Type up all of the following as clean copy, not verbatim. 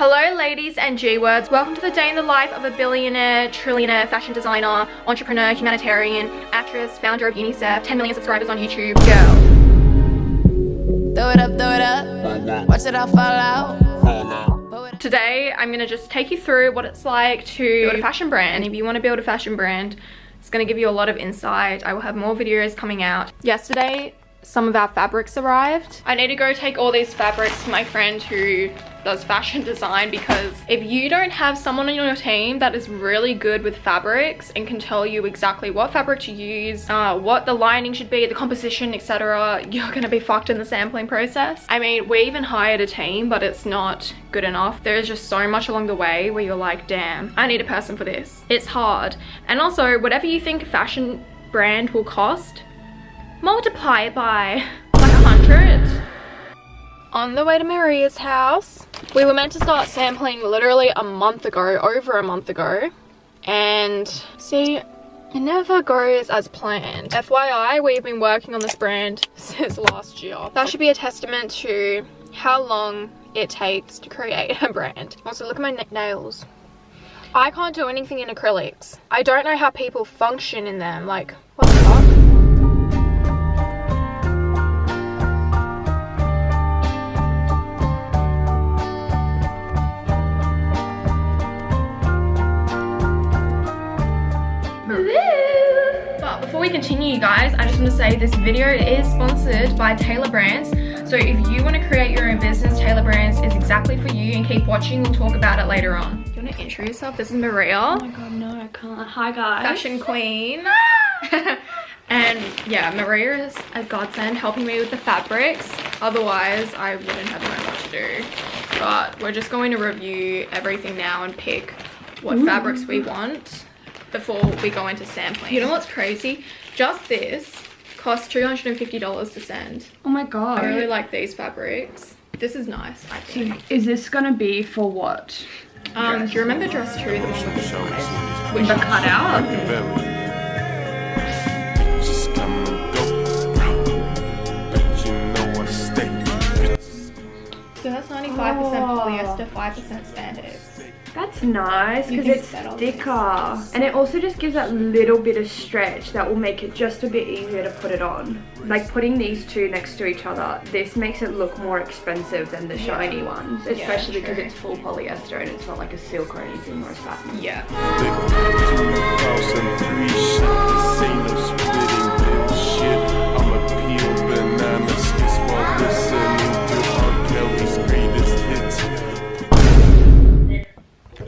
Hello ladies and G-words, welcome to the day in the life of a billionaire, trillionaire, fashion designer, entrepreneur, humanitarian, actress, founder of UNICEF, 10 million subscribers on YouTube, girl. Throw it up, watch it all fall out. Today I'm gonna just take you through what it's like to build a fashion brand. If you want to build a fashion brand, it's gonna give you a lot of insight. I will have more videos coming out. Yesterday, some of our fabrics arrived. I need to go take all these fabrics to my friend who does fashion design, because if you don't have someone on your team that is really good with fabrics and can tell you exactly what fabric to use, what the lining should be, the composition, etc., you're gonna be fucked in the sampling process. I mean, we even hired a team, but it's not good enough. There's just so much along the way where you're like, damn, I need a person for this. It's hard. And also, whatever you think a fashion brand will cost, multiply it by like 100. On the way to Maria's house. We were meant to start sampling literally a month ago, over a month ago. And see, it never goes as planned. FYI, we've been working on this brand since last year. That should be a testament to how long it takes to create a brand. Also, look at my nails. I can't do anything in acrylics. I don't know how people function in them. Like, what the fuck? But before we continue, guys, I just want to say this video is sponsored by Taylor Brands. So if you want to create your own business, Taylor Brands is exactly for you, and keep watching, we'll talk about it later on. Do you want to intro yourself? This is Maria. Oh my god, no, I can't. Hi guys. Fashion queen. And yeah, Maria is a godsend helping me with the fabrics. Otherwise, I wouldn't have known what to do. But we're just going to review everything now and pick what fabrics we want before we go into sampling. You know what's crazy? Just this cost $250 to send. Oh my god. I really like these fabrics. This is nice, I think. So is this gonna be for what? Do you remember dress 2, the one with the size? With the cutout? So that's 95% polyester, 5% spandex. That's nice because it's thicker, and it also just gives that little bit of stretch that will make it just a bit easier to put it on. Like putting these two next to each other, this makes it look more expensive than the shiny ones, especially because it's full polyester and it's not like a silk or anything or a satin. Yeah.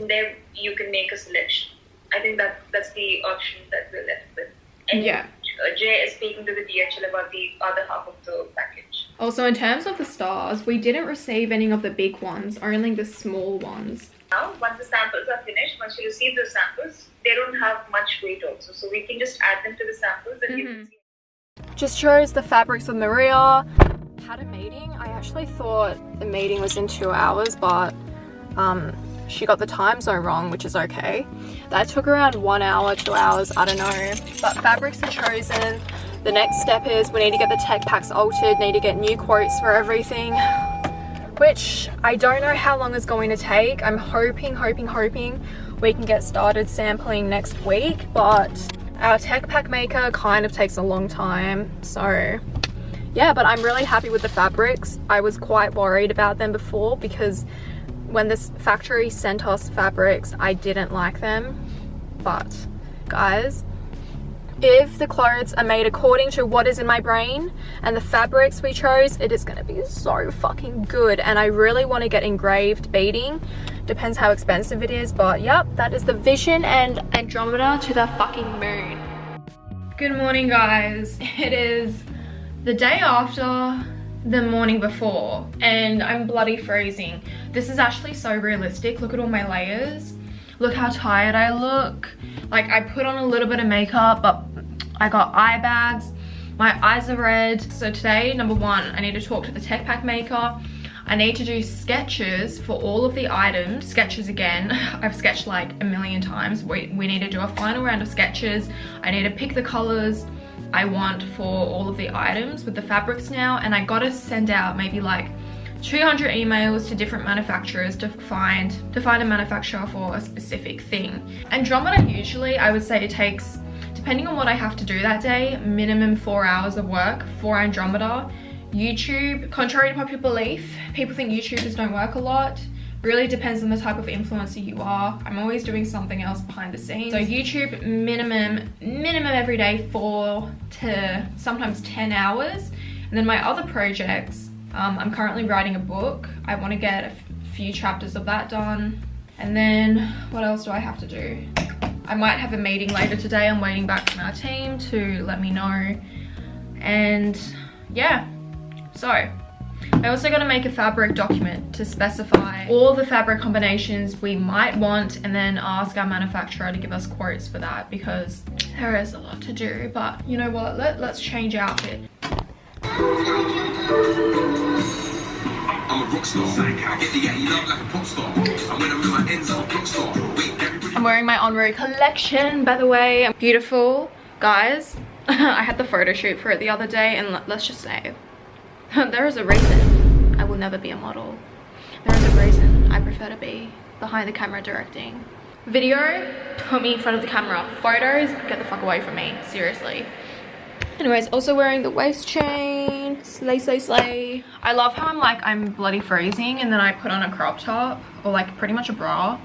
There you can make a selection. I think that's the option that we're left with. And Jay is speaking to the DHL about the other half of the package. Also, in terms of the stars, we didn't receive any of the big ones, only the small ones. Now, once the samples are finished, once you receive the samples, they don't have much weight also. So we can just add them to the samples and you can see. Just chose the fabrics with Maria. Had a meeting. I actually thought the meeting was in 2 hours, but she got the time zone wrong, which is okay. That took around 1 hour, 2 hours, I don't know. But fabrics are chosen. The next step is we need to get the tech packs altered, need to get new quotes for everything, which I don't know how long it's going to take. I'm hoping we can get started sampling next week, but our tech pack maker kind of takes a long time. So yeah, but I'm really happy with the fabrics. I was quite worried about them before because when this factory sent us fabrics, I didn't like them. But guys, if the clothes are made according to what is in my brain and the fabrics we chose, it is going to be so fucking good. And I really want to get engraved beading. Depends how expensive it is, but yep, that is the vision. And Andromeda to the fucking moon. Good morning, guys. It is the day after the morning before and I'm bloody freezing. This is actually so realistic. Look at all my layers. Look how tired I look. Like, I put on a little bit of makeup, but I got eye bags. My eyes are red. So today, number one, I need to talk to the tech pack maker. I need to do sketches for all of the items. Sketches again. I've sketched like a million times. We need to do a final round of sketches. I need to pick the colors I want for all of the items with the fabrics now, and I gotta send out maybe like 200 emails to different manufacturers to find a manufacturer for a specific thing. Andromeda, usually I would say it takes, depending on what I have to do that day, minimum 4 hours of work for Andromeda. YouTube, contrary to popular belief, people think YouTubers don't work a lot. Really depends on the type of influencer you are. I'm always doing something else behind the scenes. So YouTube, minimum every day 4 to sometimes 10 hours. And then my other projects, I'm currently writing a book. I want to get a few chapters of that done. And then what else do I have to do? I might have a meeting later today. I'm waiting back from our team to let me know. And yeah, so I also got to make a fabric document to specify all the fabric combinations we might want, and then ask our manufacturer to give us quotes for that, because there is a lot to do. But you know what, let's change outfit. I'm a rock star. I get the yatty love like a pop star. And when I'm in my ends, I'm a clock star. I'm wearing my Enroy collection, by the way. Beautiful, guys. I had the photo shoot for it the other day, and let's just say there is a reason I will never be a model. There is a reason I prefer to be behind the camera directing. Video, put me in front of the camera. Photos, get the fuck away from me, seriously. Anyways, also wearing the waist chain. Slay, slay, slay. I love how I'm bloody freezing, and then I put on a crop top, or like pretty much a bra.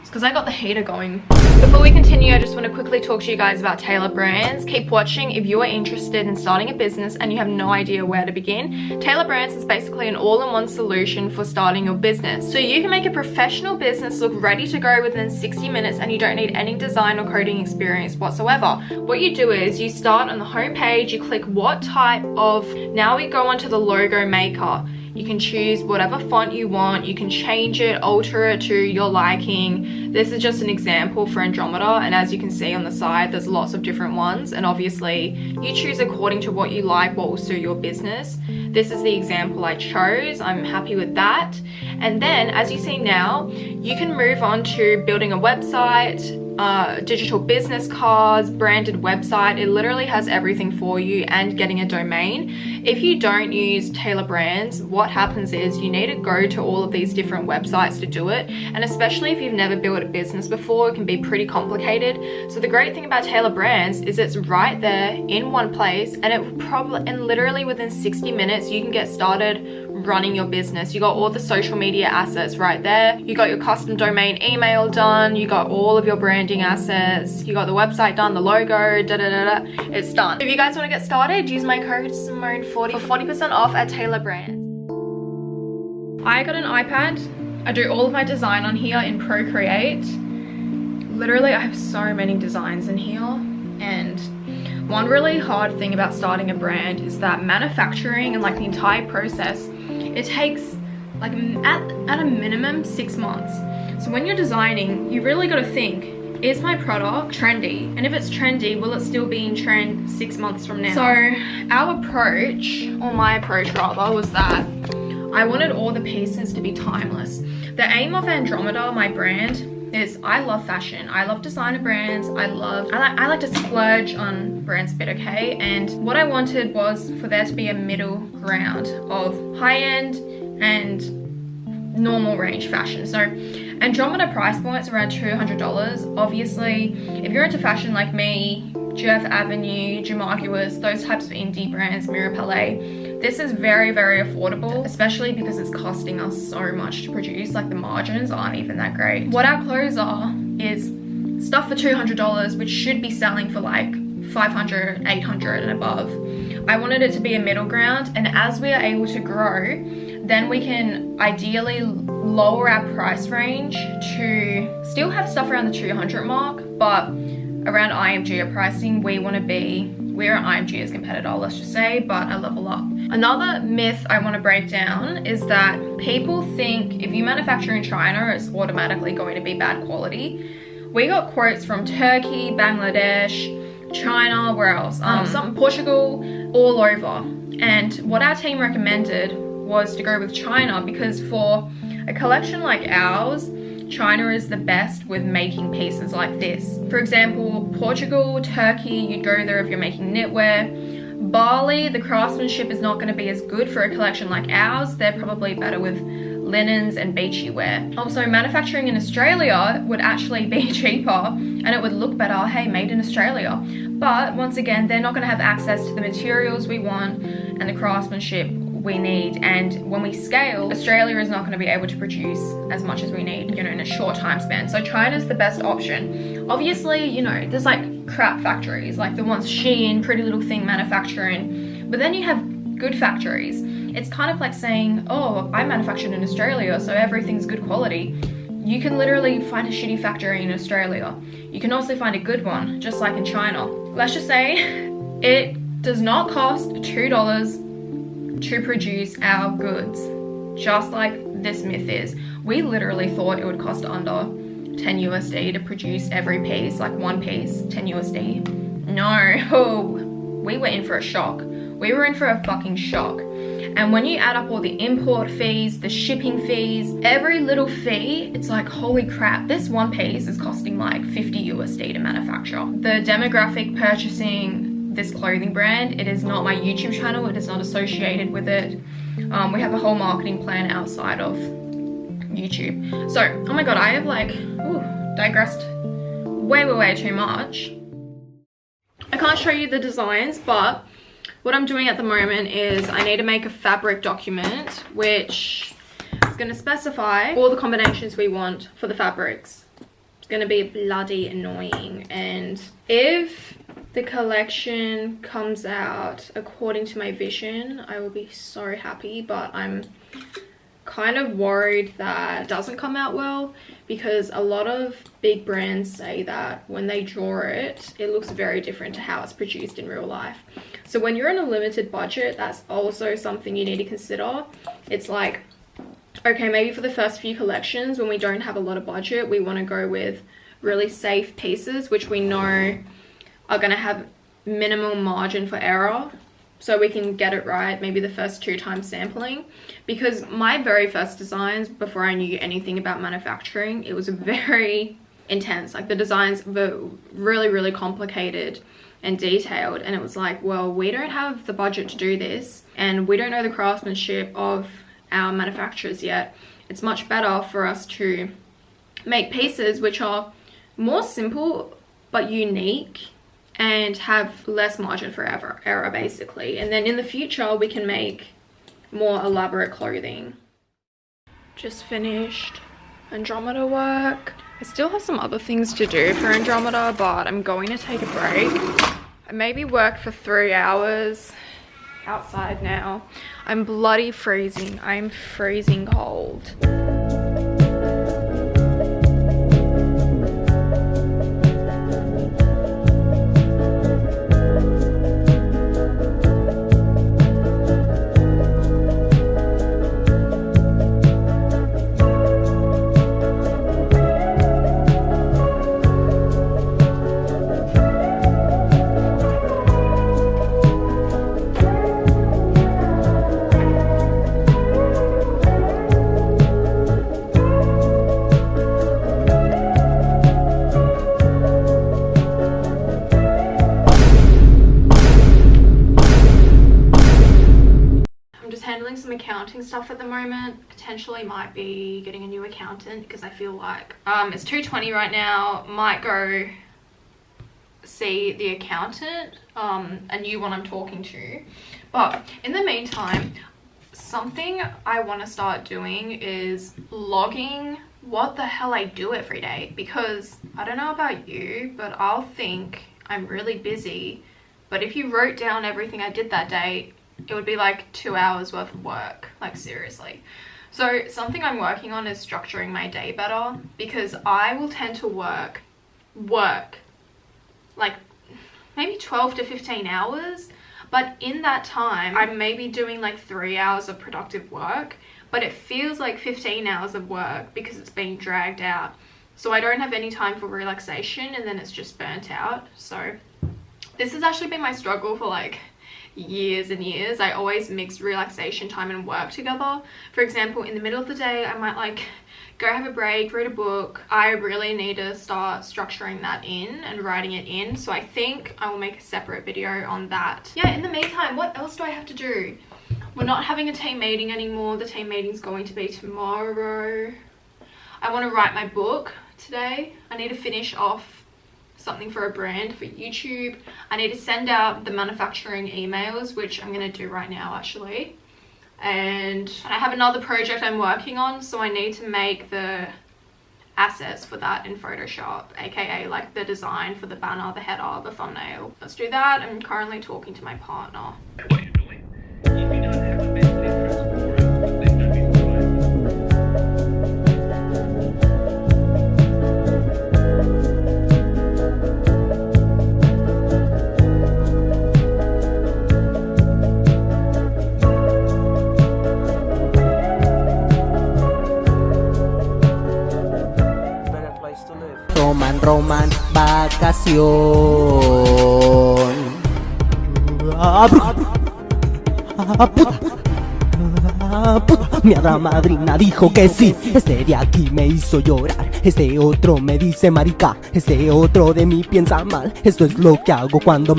It's because I got the heater going. Before we continue, I just want to quickly talk to you guys about Taylor Brands. Keep watching if you are interested in starting a business and you have no idea where to begin. Taylor Brands is basically an all-in-one solution for starting your business. So you can make a professional business look ready to go within 60 minutes, and you don't need any design or coding experience whatsoever. What you do is you start on the home page, you click what type of, now we go onto the logo maker. You can choose whatever font you want. You can change it, alter it to your liking. This is just an example for Andromeda, and as you can see on the side, there's lots of different ones, and obviously you choose according to what you like, what will suit your business. This is the example I chose. I'm happy with that. And then, as you see now, you can move on to building a website, digital business cards, branded website. It literally has everything for you, and getting a domain. If you don't use Taylor Brands, what happens is you need to go to all of these different websites to do it, and especially if you've never built a business before, it can be pretty complicated. So the great thing about Taylor Brands is it's right there in one place, and it probably, and literally within 60 minutes you can get started running your business. You got all the social media assets right there. You got your custom domain email done. You got all of your branding assets. You got the website done, the logo, It's done. If you guys want to get started, use my code Simone40 for 40% off at Taylor Brands. I got an iPad. I do all of my design on here in Procreate. Literally, I have so many designs in here, and one really hard thing about starting a brand is that manufacturing and like the entire process, it takes like at a minimum 6 months. So when you're designing, you really got to think, is my product trendy? And if it's trendy, will it still be in trend 6 months from now? So our approach, or my approach rather, was that I wanted all the pieces to be timeless. The aim of Andromeda, my brand, is I love fashion. I love designer brands. I like to splurge on brands a bit, okay? And what I wanted was for there to be a middle ground of high-end and normal range fashion. So Andromeda price points around $200. Obviously, if you're into fashion like me, Jeff Avenue, Jamarcuous, those types of indie brands, Mira Palais, this is very, very affordable, especially because it's costing us so much to produce. Like the margins aren't even that great. What our clothes are is stuff for $200, which should be selling for like $500, $800 and above. I wanted it to be a middle ground, and as we are able to grow, then we can ideally lower our price range to still have stuff around the 200 mark, but around iamgia pricing, we're an iamgia's competitor, let's just say, but a level up. Another myth I want to break down is that people think if you manufacture in China, it's automatically going to be bad quality. We got quotes from Turkey, Bangladesh, China, where else? Portugal, all over. And what our team recommended was to go with China, because for a collection like ours, China is the best with making pieces like this. For example, Portugal, Turkey, you'd go there if you're making knitwear. Bali, the craftsmanship is not going to be as good for a collection like ours. They're probably better with linens and beachy wear. Also, manufacturing in Australia would actually be cheaper and it would look better, hey, made in Australia. But once again, they're not going to have access to the materials we want and the craftsmanship we need, and when we scale, Australia is not going to be able to produce as much as we need, you know, in a short time span. So China's the best option. Obviously, you know, there's like crap factories, like the ones Shein, Pretty Little Thing manufacturing, but then you have good factories. It's kind of like saying, oh, I manufactured in Australia, so everything's good quality. You can literally find a shitty factory in Australia. You can also find a good one, just like in China. Let's just say it does not cost $2 to produce our goods, just like this myth is. We literally thought it would cost under 10 USD to produce every piece, like one piece, 10 USD. No, we were in for a shock. We were in for a fucking shock. And when you add up all the import fees, the shipping fees, every little fee, it's like, holy crap, this one piece is costing like 50 USD to manufacture. The demographic purchasing this clothing brand, it is not my YouTube channel, it is not associated with it. We have a whole marketing plan outside of YouTube. So, oh my god, I have like, digressed way too much. I can't show you the designs, but what I'm doing at the moment is I need to make a fabric document which is going to specify all the combinations we want for the fabrics. It's going to be bloody annoying, and if the collection comes out according to my vision, I will be so happy, but I'm kind of worried that it doesn't come out well, because a lot of big brands say that when they draw it, it looks very different to how it's produced in real life. So when you're on a limited budget, that's also something you need to consider. It's like, okay, maybe for the first few collections, when we don't have a lot of budget, we want to go with really safe pieces, which we know are going to have minimal margin for error, so we can get it right maybe the first 2 times sampling. Because my very first designs, before I knew anything about manufacturing, it was very intense. Like the designs were really complicated and detailed, and it was like, well, we don't have the budget to do this, and we don't know the craftsmanship of our manufacturers yet. It's much better for us to make pieces which are more simple but unique and have less margin for error basically, and then in the future we can make more elaborate clothing. Just finished Andromeda work. I still have some other things to do for Andromeda, but I'm going to take a break. I maybe worked for 3 hours outside now. I'm bloody freezing. I'm freezing cold. Some accounting stuff at the moment. Potentially might be getting a new accountant, because I feel like it's 2:20 right now. Might go see the accountant, a new one I'm talking to. But in the meantime, something I want to start doing is logging what the hell I do every day, because I don't know about you, but I'll think I'm really busy, but if you wrote down everything I did that day, it would be like 2 hours worth of work, like seriously. So something I'm working on is structuring my day better, because I will tend to work like maybe 12 to 15 hours, but in that time I'm maybe doing like 3 hours of productive work, but it feels like 15 hours of work because it's being dragged out. So I don't have any time for relaxation, and then it's just burnt out. So this has actually been my struggle for like years and years. I always mix relaxation time and work together. For example, in the middle of the day I might like go have a break, read a book. I really need to start structuring that in and writing it in. So I think I will make a separate video on that. Yeah, in the meantime, what else do I have to do? We're not having a team meeting anymore. The team meeting's going to be tomorrow. I want to write my book today. I need to finish off something for a brand for YouTube. I need to send out the manufacturing emails, which I'm going to do right now actually. And I have another project I'm working on, so I need to make the assets for that in Photoshop, aka like the design for the banner, the header, the thumbnail. Let's do that. I'm currently talking to my partner. What you're doing, you may not have a best interest for it, then that Roman, vacación. Mi hada madrina dijo que sí. Este de aquí me hizo llorar. Este otro me dice marica. Este otro de mí piensa mal. Esto es lo que hago cuando